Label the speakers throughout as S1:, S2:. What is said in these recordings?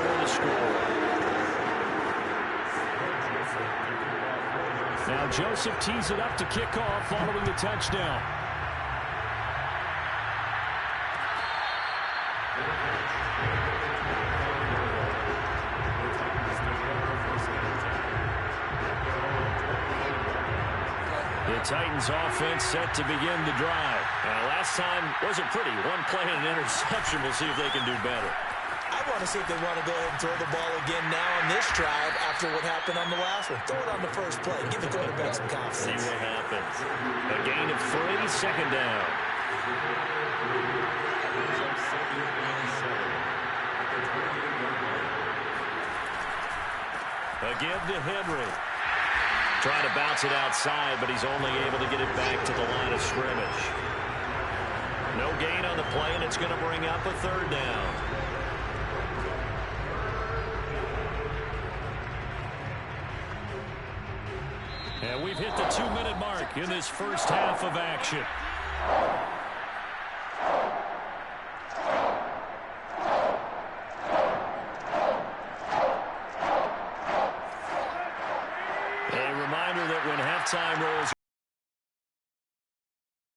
S1: the score. Now Joseph tees it up to kick off following the touchdown. The Titans offense set to begin the drive. Last time wasn't pretty. One play and an interception. We'll see if they can do better.
S2: I want to see if they want to go ahead and throw the ball again now on this drive after what happened on the last one. Throw it on the first play. Give the quarterback some confidence.
S1: See what happens. A gain of 3, second down. A give to Henry. Trying to bounce it outside, but he's only able to get it back to the line of scrimmage. No gain on the play, and it's going to bring up a third down. And we've hit the 2-minute mark in this first half of action. Time rolls.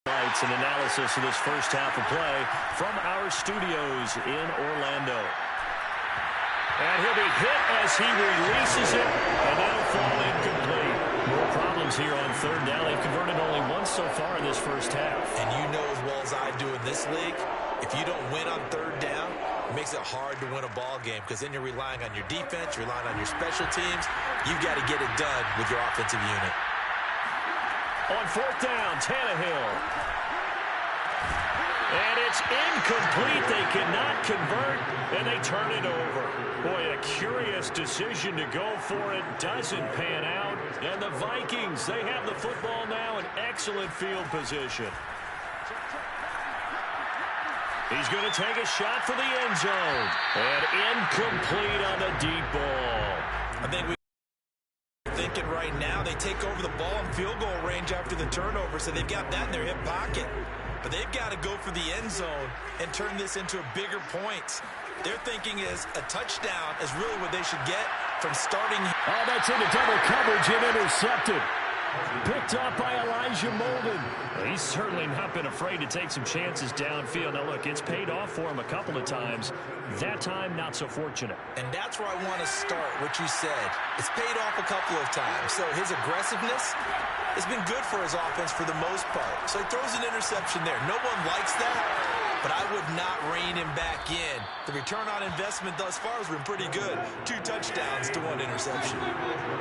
S1: An analysis of this first half of play from our studios in Orlando. And he'll be hit as he releases it, and that'll fall incomplete. More problems here on third down. They've converted only once so far in this first half.
S2: And you know as well as I do in this league, if you don't win on third down, it makes it hard to win a ball game because then you're relying on your defense, you're relying on your special teams. You've got to get it done with your offensive unit.
S1: On fourth down, Tannehill. And it's incomplete. They cannot convert, and they turn it over. Boy, a curious decision to go for it. Doesn't pan out. And the Vikings, they have the football now in excellent field position. He's going to take a shot for the end zone. And incomplete on the deep ball.
S2: I think we thinking right now they take over the ball in field goal range after the turnover, so they've got that in their hip pocket. But they've got to go for the end zone and turn this into bigger points. Their thinking is a touchdown is really what they should get from starting.
S1: Oh, that's into double coverage and intercepted. Picked up by Elijah Molden. He's certainly not been afraid to take some chances downfield. Now, look, it's paid off for him a couple of times. That time, not so fortunate.
S2: And that's where I want to start, what you said. It's paid off a couple of times. So his aggressiveness has been good for his offense for the most part. So he throws an interception there. No one likes that, but I would not rein him back in. The return on investment thus far has been pretty good. 2 touchdowns to 1 interception.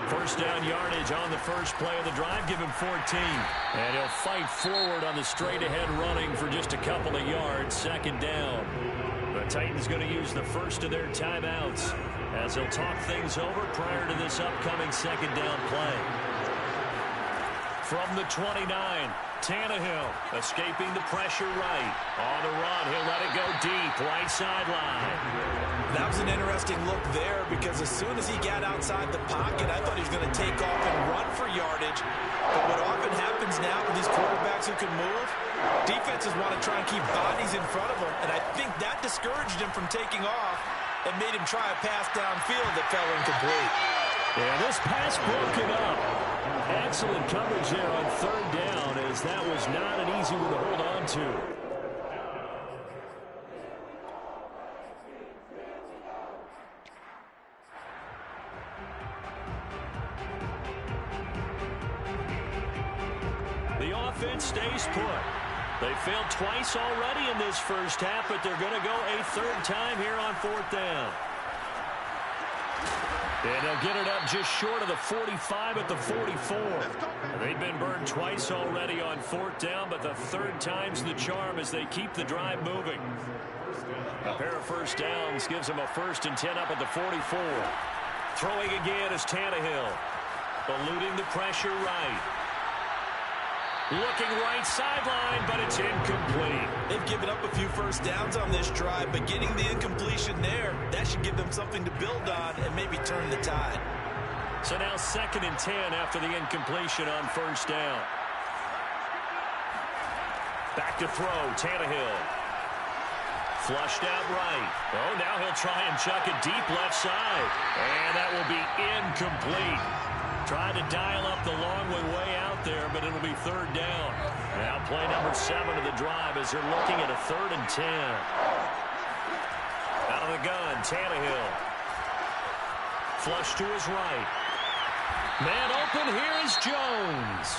S1: First down yardage on the first play of the drive. Give him 14. And he'll fight forward on the straight-ahead running for just a couple of yards. Second down. The Titans going to use the first of their timeouts as they'll talk things over prior to this upcoming second down play. From the 29, Tannehill escaping the pressure right. On the run, he'll let it go deep, right sideline.
S2: That was an interesting look there because as soon as he got outside the pocket, I thought he was going to take off and run for yardage. But what often happens now with these quarterbacks who can move, defenses want to try and keep bodies in front of them, and I think that discouraged him from taking off and made him try a pass downfield that fell incomplete.
S1: Yeah, this pass broken up. Excellent coverage there on third down, as that was not an easy one to hold on to. The offense stays put. They failed twice already in this first half, but they're going to go a third time here on fourth down. And they'll get it up just short of the 45 at the 44. They've been burned twice already on fourth down, but the third time's the charm as they keep the drive moving. A pair of first downs gives them a 1st and 10 up at the 44. Throwing again is Tannehill. Eluding the pressure right. Looking right sideline, but it's incomplete.
S2: They've given up a few first downs on this drive, but getting the incompletion there, that should give them something to build on and maybe turn the tide.
S1: So now 2nd and 10 after the incompletion on first down. Back to throw, Tannehill. Flushed out right. Oh, now he'll try and chuck it deep left side. And that will be incomplete. Tried to dial up the long way out there, but it'll be third down. Now play number 7 of the drive as they're looking at a 3rd and 10. Out of the gun, Tannehill. Flush to his right. Man open, here is Jones.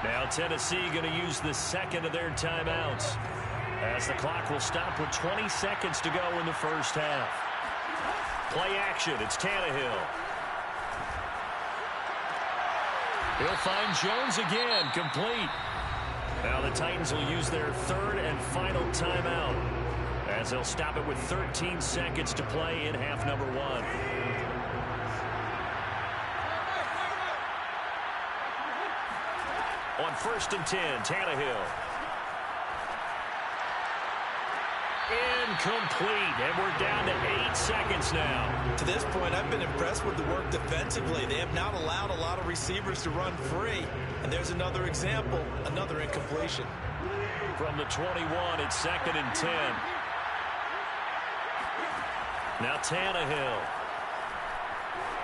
S1: Now Tennessee going to use the second of their timeouts, as the clock will stop with 20 seconds to go in the first half. Play action, it's Tannehill. He'll find Jones again, complete. Now the Titans will use their 3rd and final timeout, as they'll stop it with 13 seconds to play in half number 1. On 1st and 10, Tannehill. Incomplete, and we're down to 8 seconds now.
S2: To this point, I've been impressed with the work defensively. They have not allowed a lot of receivers to run free. And there's another example, another incompletion.
S1: From the 21, it's 2nd and 10. Now Tannehill.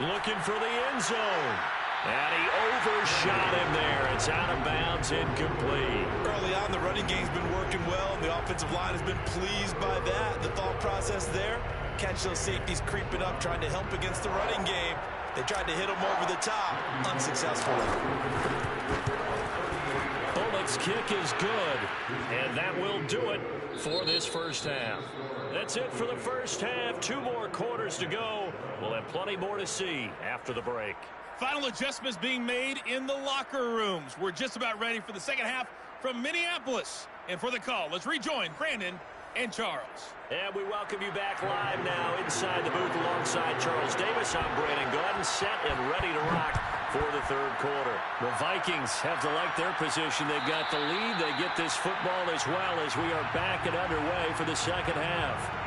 S1: Looking for the end zone. And he overshot him there. It's out of bounds, incomplete.
S2: Early on, the running game's been working well, and the offensive line has been pleased by that. The thought process there, catch those safeties creeping up, trying to help against the running game. They tried to hit him over the top, unsuccessfully.
S1: Bullock's kick is good, and that will do it for this first half. That's it for the first half. 2 more quarters to go. We'll have plenty more to see after the break.
S3: Final adjustments being made in the locker rooms. We're just about ready for the second half from Minneapolis. And for the call, let's rejoin Brandon and Charles.
S1: And we welcome you back live now inside the booth alongside Charles Davis. I'm Brandon Glenn, set and ready to rock for the 3rd quarter. The Vikings have to like their position. They've got the lead. They get this football as well as we are back and underway for the second half.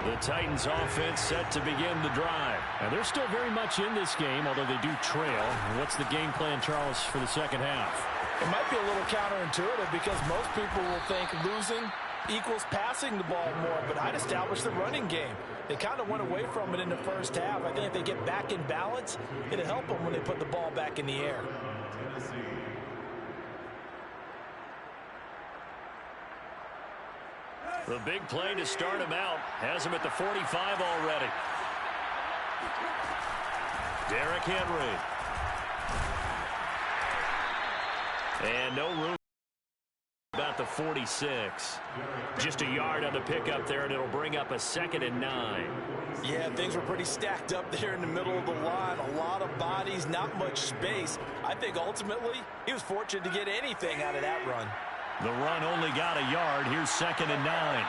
S1: The Titans offense set to begin the drive.
S4: And they're still very much in this game, although they do trail. What's the game plan, Charles, for the second half?
S5: It might be a little counterintuitive because most people will think losing equals passing the ball more, but I'd establish the running game. They kind of went away from it in the first half. I think if they get back in balance, it'll help them when they put the ball back in the air.
S1: The big play to start him out has him at the 45 already. Derrick Henry. And no room about the 46. Just a yard on the pickup there, and it'll bring up a 2nd and 9.
S5: Yeah, things were pretty stacked up there in the middle of the line. A lot of bodies, not much space. I think ultimately he was fortunate to get anything out of that run.
S1: The run only got a yard. Here's 2nd and 9.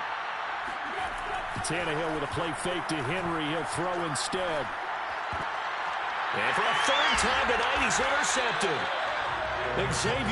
S4: Tannehill with a play fake to Henry. He'll throw instead.
S1: And for a 3rd time tonight, he's intercepted. Xavier